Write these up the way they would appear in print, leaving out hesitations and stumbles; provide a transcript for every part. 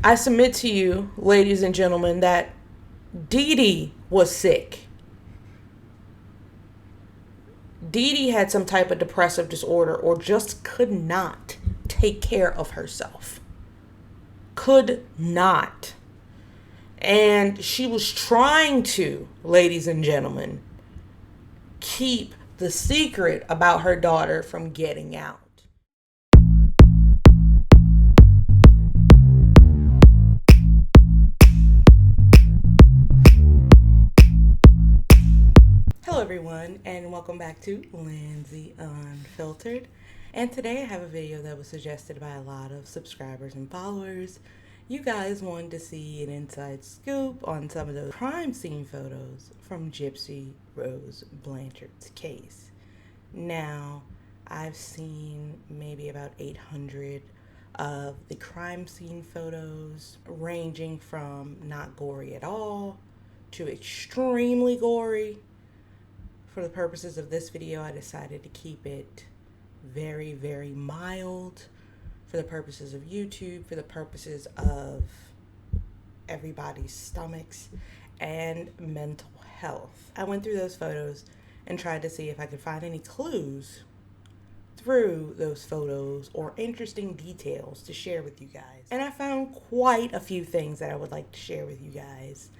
I submit to you, ladies and gentlemen, that Dee Dee was sick. Dee Dee had some type of depressive disorder or just could not take care of herself. Could not. And she was trying to, ladies and gentlemen, keep the secret about her daughter from getting out. Hello everyone, and welcome back to Lindsay Unfiltered. And today I have a video that was suggested by a lot of subscribers and followers. You guys wanted to see an inside scoop on some of those crime scene photos from Gypsy Rose Blanchard's case. Now, I've seen maybe about 800 of the crime scene photos, ranging from not gory at all to extremely gory. For the purposes of this video, I decided to keep it very, very mild for the purposes of YouTube, for the purposes of everybody's stomachs and mental health. I went through those photos and tried to see if I could find any clues through those photos or interesting details to share with you guys. And I found quite a few things that I would like to share with you guys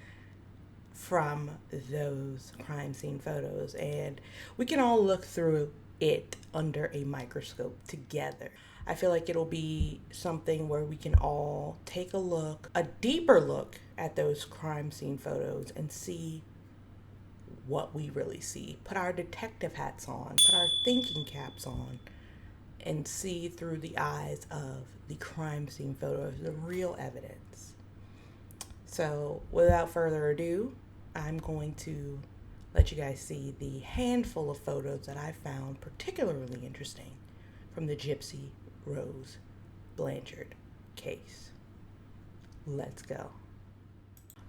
from those crime scene photos, and we can all look through it under a microscope together. I feel like it'll be something where we can all take a deeper look at those crime scene photos and see what we really see. Put our detective hats on, put our thinking caps on, and see through the eyes of the crime scene photos, the real evidence. So without further ado, I'm going to let you guys see the handful of photos that I found particularly interesting from the Gypsy Rose Blanchard case. Let's go.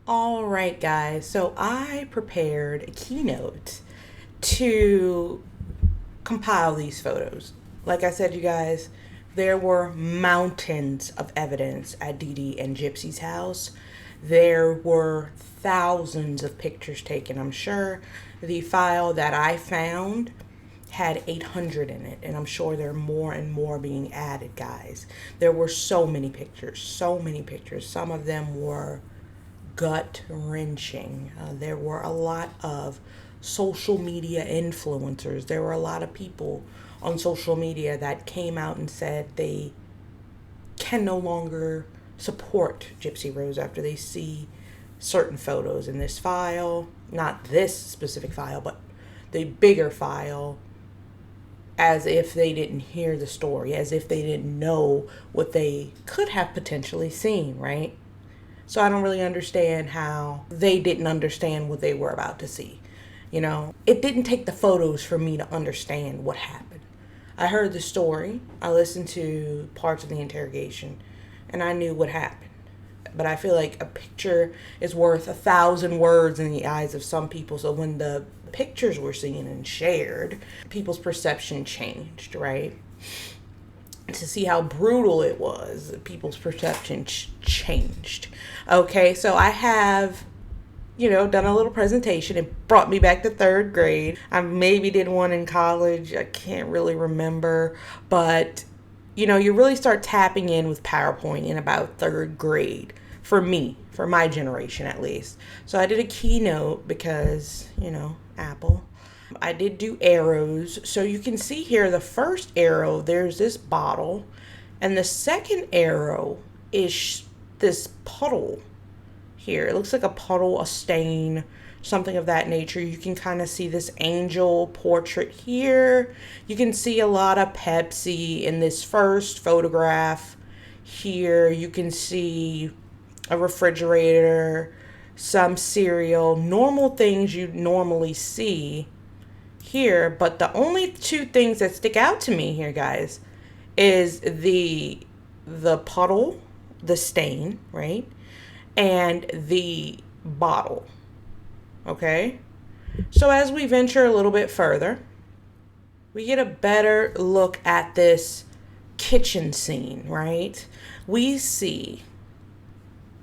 All right, guys. So I prepared a keynote to compile these photos. Like I said, you guys, there were mountains of evidence at Dee Dee and Gypsy's house. There were thousands of pictures taken. I'm sure the file that I found had 800 in it, and I'm sure there are more and more being added, guys. There were so many pictures, so many pictures. Some of them were gut-wrenching. There were a lot of social media influencers. There were a lot of people on social media that came out and said they can no longer support Gypsy Rose after they see certain photos in this file, not this specific file, but the bigger file, as if they didn't hear the story, as if they didn't know what they could have potentially seen, right? So I don't really understand how they didn't understand what they were about to see. You know, it didn't take the photos for me to understand what happened. I heard the story, I listened to parts of the interrogation, and I knew what happened. But I feel like a picture is worth 1,000 words in the eyes of some people. So when the pictures were seen and shared, people's perception changed, right? To see how brutal it was, people's perception changed. Okay, so I have, done a little presentation. It brought me back to third grade. I maybe did one in college. I can't really remember. But, you really start tapping in with PowerPoint in about third grade. For me, for my generation at least. So I did a keynote because, Apple. I did do arrows. So you can see here, the first arrow, there's this bottle. And the second arrow is this puddle here. It looks like a puddle, a stain, something of that nature. You can kind of see this angel portrait here. You can see a lot of Pepsi in this first photograph here. You can see a refrigerator, some cereal, normal things you normally see here. But the only two things that stick out to me here, guys, is the puddle, the stain, right? And the bottle. Okay? So as we venture a little bit further, we get a better look at this kitchen scene, right? We see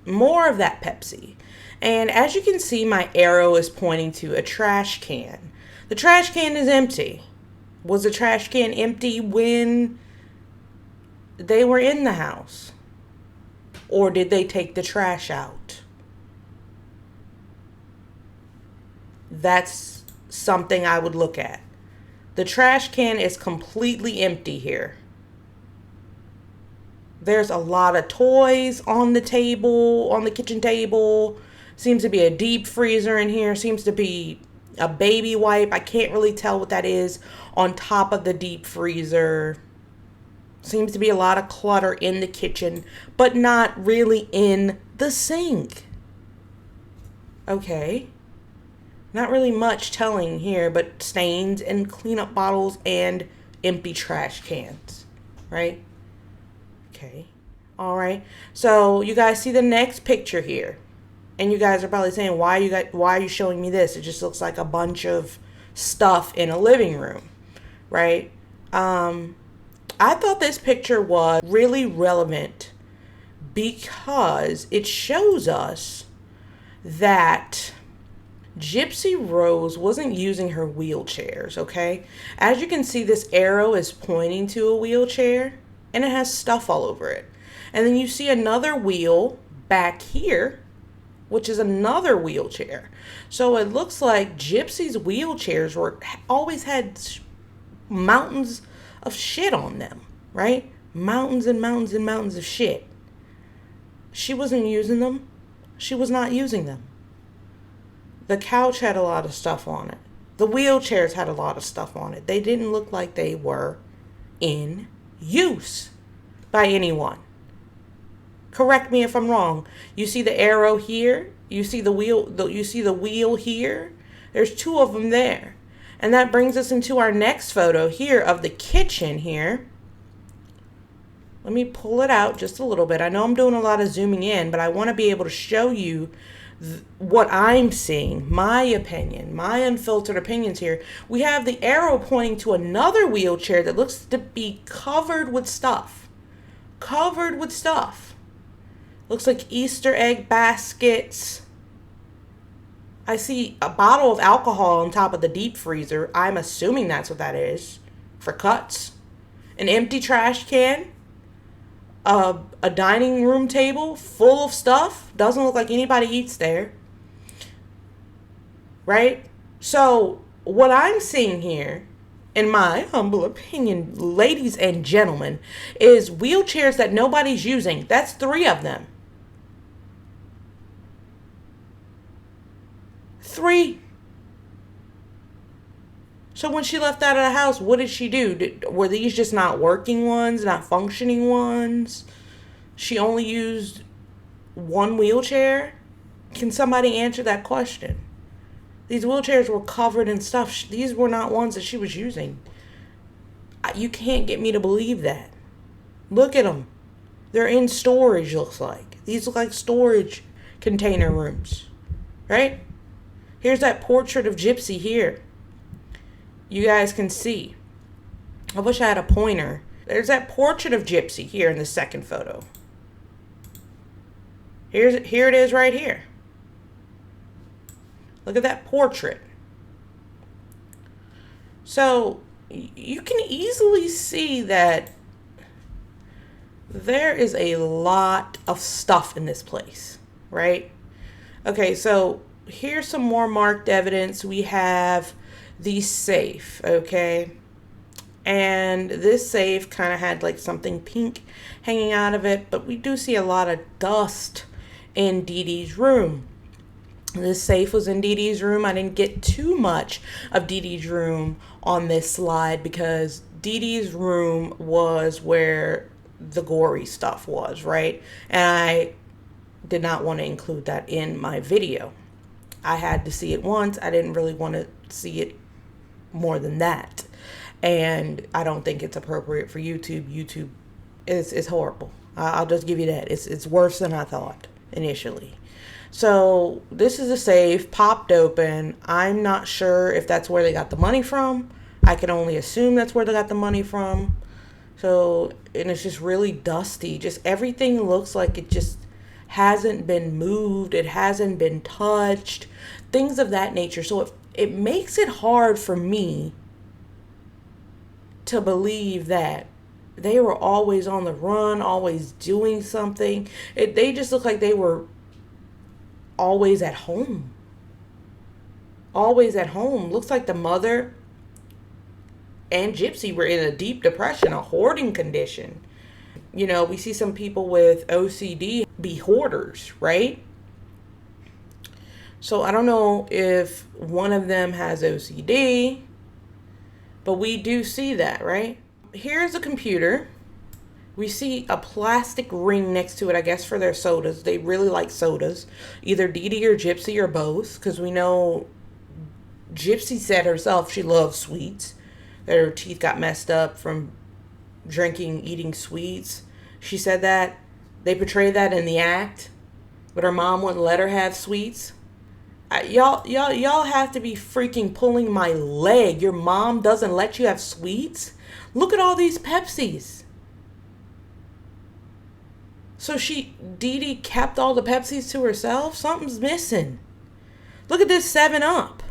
more of that Pepsi. And as you can see, my arrow is pointing to a trash can. The trash can is empty. Was the trash can empty when they were in the house? Or did they take the trash out? That's something I would look at. The trash can is completely empty here. There's a lot of toys on the table, on the kitchen table. Seems to be a deep freezer in here. Seems to be a baby wipe. I can't really tell what that is on top of the deep freezer. Seems to be a lot of clutter in the kitchen, but not really in the sink. Okay. Not really much telling here, but stains and cleanup bottles and empty trash cans, right? Okay. All right. So you guys see the next picture here. And you guys are probably saying, why are you showing me this? It just looks like a bunch of stuff in a living room, right? I thought this picture was really relevant because it shows us that Gypsy Rose wasn't using her wheelchairs, okay? As you can see, this arrow is pointing to a wheelchair and it has stuff all over it. And then you see another wheel back here, which is another wheelchair. So it looks like Gypsy's wheelchairs always had mountains of shit on them, right? Mountains and mountains and mountains of shit. She wasn't using them. She was not using them. The couch had a lot of stuff on it. The wheelchairs had a lot of stuff on it. They didn't look like they were in use by anyone. Correct me if I'm wrong. You see the arrow here? You see the wheel, you see the wheel here? There's two of them there. And that brings us into our next photo here of the kitchen here. Let me pull it out just a little bit. I know I'm doing a lot of zooming in, but I want to be able to show you what I'm seeing, my opinion, my unfiltered opinions here. We have the arrow pointing to another wheelchair that looks to be covered with stuff. Covered with stuff. Looks like Easter egg baskets. I see a bottle of alcohol on top of the deep freezer. I'm assuming that's what that is. For cuts. An empty trash can. A dining room table full of stuff. Doesn't look like anybody eats there. Right? So, what I'm seeing here, in my humble opinion, ladies and gentlemen, is wheelchairs that nobody's using. That's 3 of them. 3. So when she left out of the house, what did she do? Were these just not working ones, not functioning ones? She only used one wheelchair? Can somebody answer that question? These wheelchairs were covered in stuff. These were not ones that she was using. You can't get me to believe that. Look at them. They're in storage, looks like. These look like storage container rooms, right? Here's that portrait of Gypsy here. You guys can see. I wish I had a pointer. There's that portrait of Gypsy here in the second photo. Here it is right here. Look at that portrait. So you can easily see that there is a lot of stuff in this place, right? Okay, so here's some more marked evidence. We have the safe, okay? And this safe kind of had like something pink hanging out of it, but we do see a lot of dust in Dee Dee's room. This safe was in Dee Dee's room. I didn't get too much of Dee Dee's room on this slide because Dee Dee's room was where the gory stuff was, right? And I did not want to include that in my video. I had to see it once. I didn't really want to see it more than that. And I don't think it's appropriate for YouTube. YouTube is horrible. I'll just give you that. It's worse than I thought initially. So this is a safe, popped open. I'm not sure if that's where they got the money from. I can only assume that's where they got the money from. So, and it's just really dusty. Just everything looks like it just hasn't been moved, it hasn't been touched, things of that nature. So it makes it hard for me to believe that they were always on the run, always doing something. They just look like they were always at home. Always at home. Looks like the mother and Gypsy were in a deep depression, a hoarding condition. You know, we see some people with OCD be hoarders, right? So I don't know if one of them has OCD, but we do see that, right? Here's a computer. We see a plastic ring next to it, I guess, for their sodas. They really like sodas. Either Dee Dee or Gypsy or both, because we know Gypsy said herself she loves sweets. That her teeth got messed up from eating sweets. She said that. They portrayed that in the act. But her mom wouldn't let her have sweets. Y'all have to be freaking pulling my leg. Your mom doesn't let you have sweets? Look at all these Pepsis. So Dee Dee kept all the Pepsis to herself? Something's missing. Look at this 7-Up.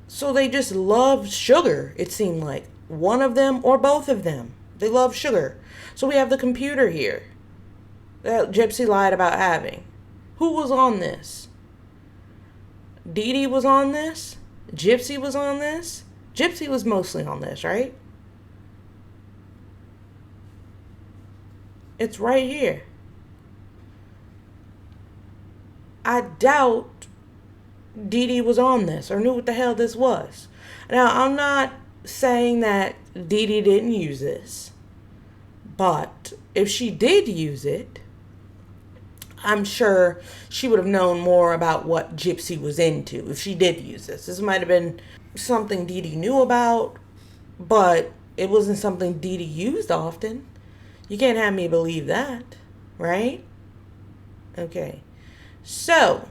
So they just love sugar, it seemed like. One of them or both of them. They love sugar. So we have the computer here that Gypsy lied about having. Who was on this? Dee Dee was on this? Gypsy was on this? Gypsy was mostly on this, right? It's right here. I doubt Dee Dee was on this or knew what the hell this was. Now, I'm not saying that Dee Dee didn't use this, but if she did use it, I'm sure she would have known more about what Gypsy was into if she did use this. This might have been something Dee Dee knew about, but it wasn't something Dee Dee used often. You can't have me believe that, right? Okay. So,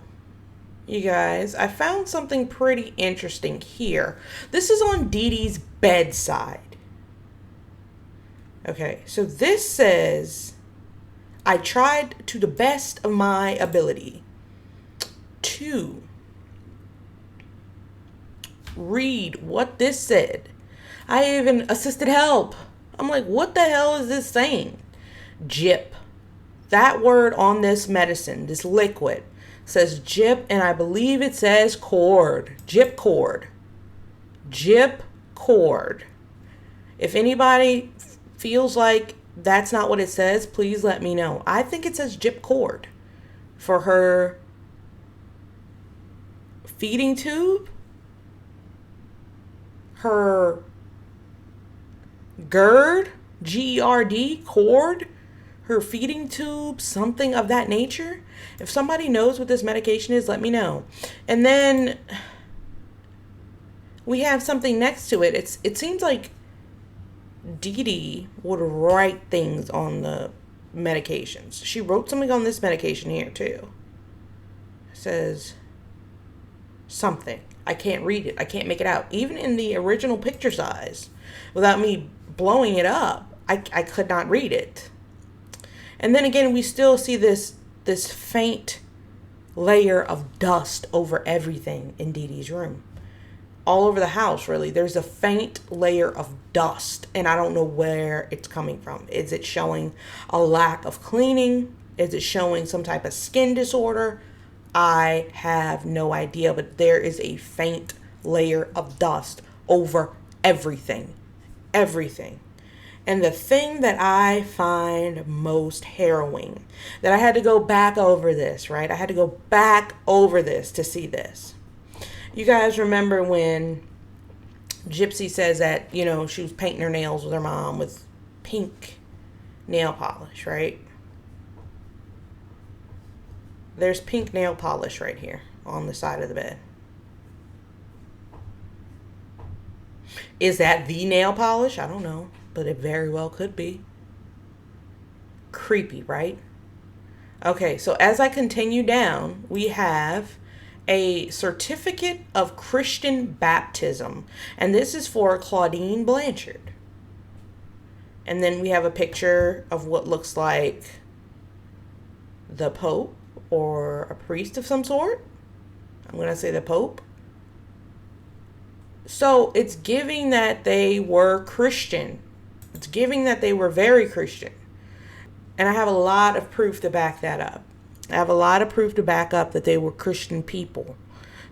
you guys, I found something pretty interesting here. This is on Dee Dee's bedside. Okay, so this says, I tried to the best of my ability to read what this said. I even assisted help. I'm like, what the hell is this saying? Gyp. That word on this medicine, this liquid, says gyp, and I believe it says cord. Gyp cord. Gyp cord. If anybody feels like that's not what it says, please let me know. I think it says gyp cord for her feeding tube, her GERD, GERD, cord, her feeding tube, something of that nature. If somebody knows what this medication is, let me know. And then we have something next to it. It seems like Dee Dee would write things on the medications. She wrote something on this medication here too. It says something. I can't read it. I can't make it out. Even in the original picture size, without me blowing it up, I could not read it. And then again, we still see this faint layer of dust over everything in Dee Dee's room. All over the house, really. There's a faint layer of dust, and I don't know where it's coming from. Is it showing a lack of cleaning? Is it showing some type of skin disorder? I have no idea, but there is a faint layer of dust over everything. Everything. And the thing that I find most harrowing, that I had to go back over this, right? I had to go back over this to see this. You guys remember when Gypsy says that, you know, she was painting her nails with her mom with pink nail polish, right? There's pink nail polish right here on the side of the bed. Is that the nail polish? I don't know, but it very well could be. Creepy, right? Okay, so as I continue down, we have a certificate of Christian baptism, and this is for Claudine Blanchard. And then we have a picture of what looks like the Pope or a priest of some sort. I'm going to say the Pope. So it's giving that they were Christian. It's giving that they were very Christian. And I have a lot of proof to back that up. I have a lot of proof to back up that they were Christian people.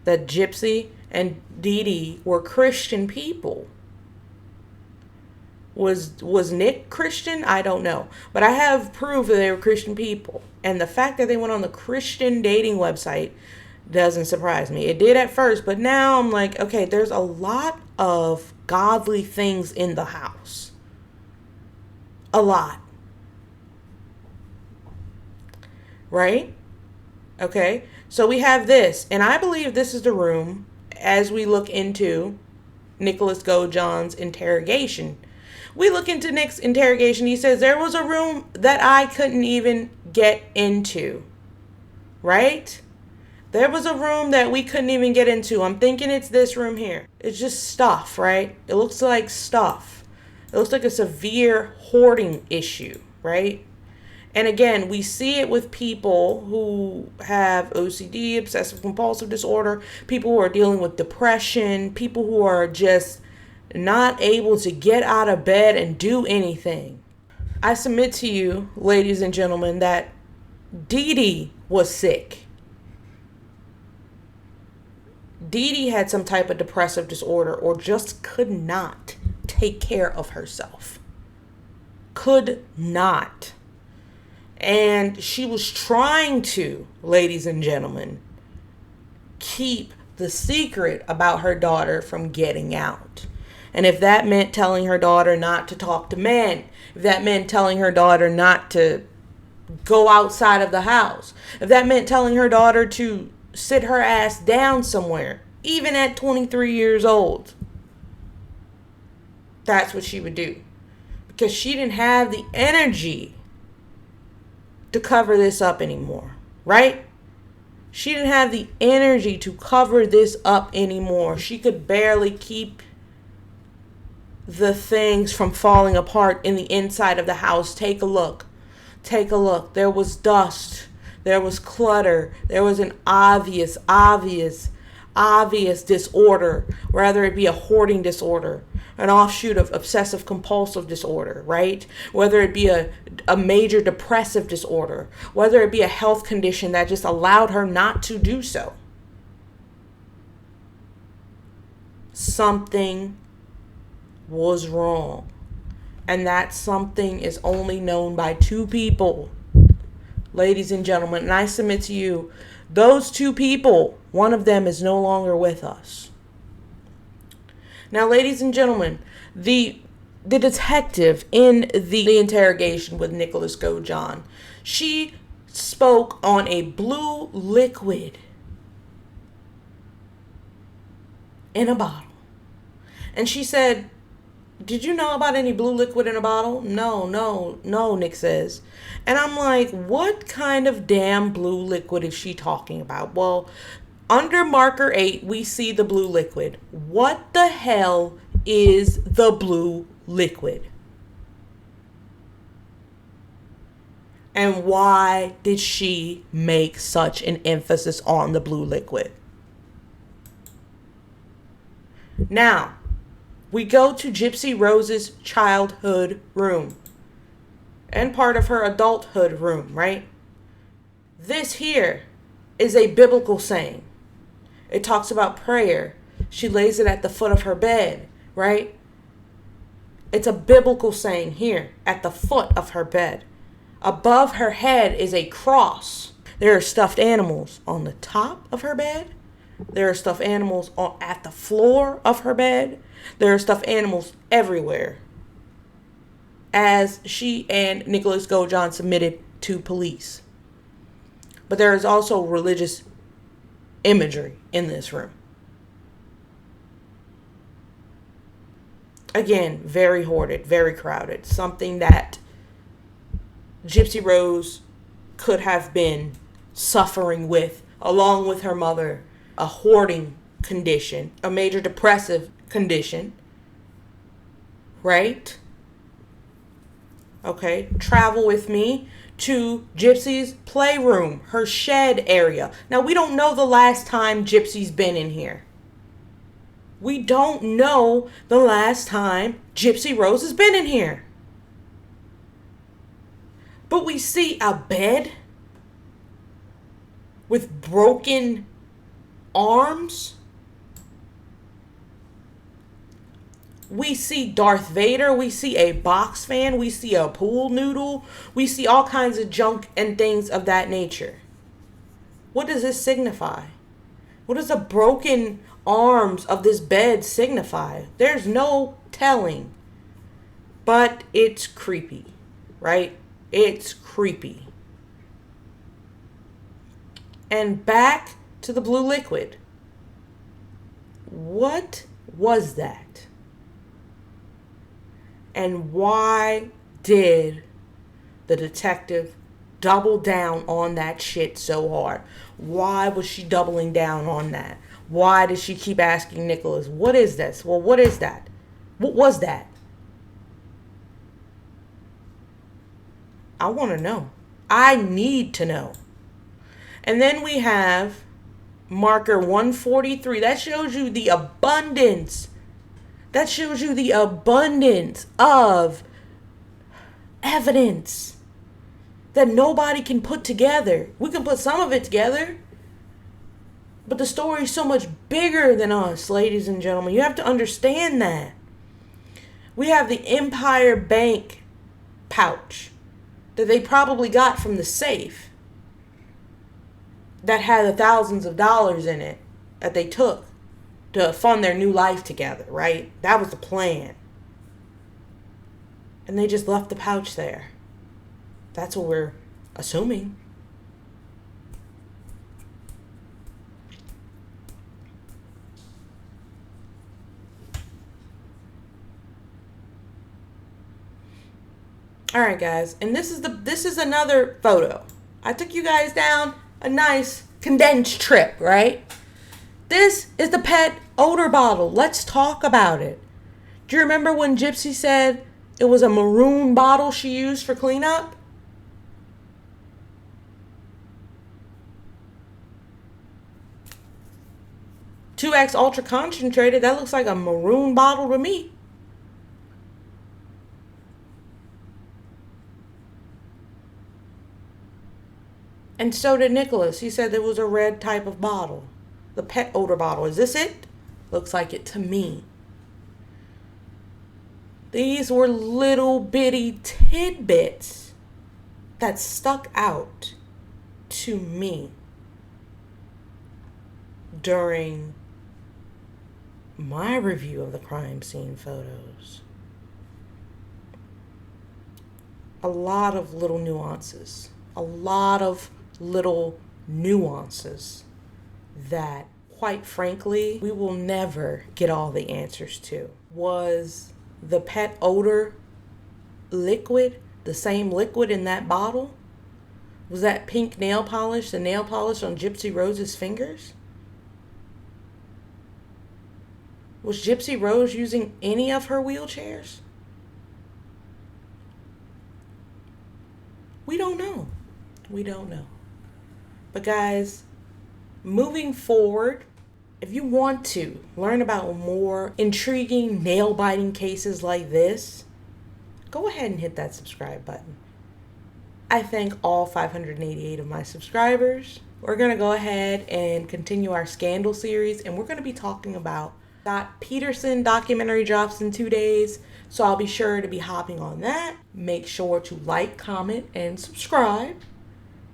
That Gypsy and Dee Dee were Christian people. Was Nick Christian? I don't know. But I have proof that they were Christian people. And the fact that they went on the Christian dating website doesn't surprise me. It did at first, but now I'm like, okay, there's a lot of godly things in the house. A lot. Right? Okay. So we have this, and I believe this is the room as we look into Nicholas Gojohn's interrogation. We look into Nick's interrogation. He says there was a room that I couldn't even get into. Right? There was a room that we couldn't even get into. I'm thinking it's this room here. It's just stuff, right? It looks like stuff. It looks like a severe hoarding issue, right? And again, we see it with people who have OCD, obsessive compulsive disorder, people who are dealing with depression, people who are just not able to get out of bed and do anything. I submit to you, ladies and gentlemen, that Dee Dee was sick. Dee Dee had some type of depressive disorder or just could not take care of herself. Could not. And she was trying to, ladies and gentlemen, keep the secret about her daughter from getting out. And if that meant telling her daughter not to talk to men, if that meant telling her daughter not to go outside of the house, if that meant telling her daughter to sit her ass down somewhere, even at 23 years old, that's what she would do. Because she didn't have the energy to cover this up anymore, right? She didn't have the energy to cover this up anymore. She could barely keep the things from falling apart in the inside of the house. Take a look. Take a look. There was dust. There was clutter. There was an obvious disorder, whether it be a hoarding disorder, an offshoot of obsessive compulsive disorder, right? Whether it be a major depressive disorder, whether it be a health condition that just allowed her not to do so. Something was wrong. And that something is only known by two people, ladies and gentlemen. And I submit to you, those two people, one of them is no longer with us. Now, ladies and gentlemen, the detective in the interrogation with Nicholas Gojohn, she spoke on a blue liquid in a bottle. And she said, "Did you know about any blue liquid in a bottle?" No, Nick says. And I'm like, what kind of damn blue liquid is she talking about? Well, under marker 8, we see the blue liquid. What the hell is the blue liquid? And why did she make such an emphasis on the blue liquid? Now, we go to Gypsy Rose's childhood room and part of her adulthood room, right? This here is a biblical saying. It talks about prayer. She lays it at the foot of her bed, right? It's a biblical saying here at the foot of her bed. Above her head is a cross. There are stuffed animals on the top of her bed. There are stuffed animals at the floor of her bed. There are stuffed animals everywhere, as she and Nicholas Gojohn submitted to police. But there is also religious imagery in this room. Again, very hoarded, very crowded. Something that Gypsy Rose could have been suffering with, along with her mother. A hoarding condition, a major depressive condition, right? Okay, travel with me to Gypsy's playroom, her shed area. Now, we don't know the last time Gypsy's been in here. We don't know the last time Gypsy Rose has been in here. But we see a bed with broken arms. We see Darth Vader. We see a box fan. We see a pool noodle. We see all kinds of junk and things of that nature. What does this signify? What does the broken arms of this bed signify? There's no telling. But it's creepy, right? It's creepy. And back to the blue liquid. What was that? And why did the detective double down on that shit so hard? Why was she doubling down on that? Why did she keep asking Nicholas, what is this? Well, what is that? What was that? I want to know. I need to know. And then we have marker 143. That shows you the abundance. That shows you the abundance of evidence that nobody can put together. We can put some of it together, but the story is so much bigger than us, ladies and gentlemen. You have to understand that. We have the Empire Bank pouch that they probably got from the safe that had the thousands of dollars in it that they took to fund their new life together, right? That was the plan. And they just left the pouch there. That's what we're assuming. All right, guys, and this is another photo. I took you guys down a nice condensed trip, right? This is the pet odor bottle. Let's talk about it. Do you remember when Gypsy said it was a maroon bottle she used for cleanup? "2X ultra concentrated." That looks like a maroon bottle to me. And so did Nicholas. He said there was a red type of bottle. The pet odor bottle. Is this it? Looks like it to me. These were little bitty tidbits that stuck out to me during my review of the crime scene photos. A lot of little nuances. A lot of little nuances that, quite frankly, we will never get all the answers to. Was the pet odor liquid the same liquid in that bottle? Was that pink nail polish the nail polish on Gypsy Rose's fingers? Was Gypsy Rose using any of her wheelchairs? We don't know. We don't know. But guys, moving forward, if you want to learn about more intriguing nail-biting cases like this, go ahead and hit that subscribe button. I thank all 588 of my subscribers. We're going to go ahead and continue our scandal series, and we're going to be talking about Scott Peterson documentary drops in 2 days, so I'll be sure to be hopping on that. Make sure to like, comment, and subscribe.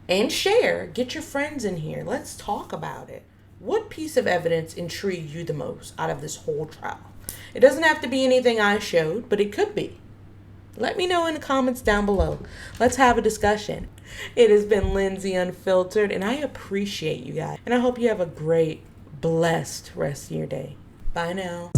And share. Get your friends in here. Let's talk about it. What piece of evidence intrigued you the most out of this whole trial? It doesn't have to be anything I showed, but it could be. Let me know in the comments down below. Let's have a discussion. It has been Lindsay Unfiltered, and I appreciate you guys. And I hope you have a great, blessed rest of your day. Bye now.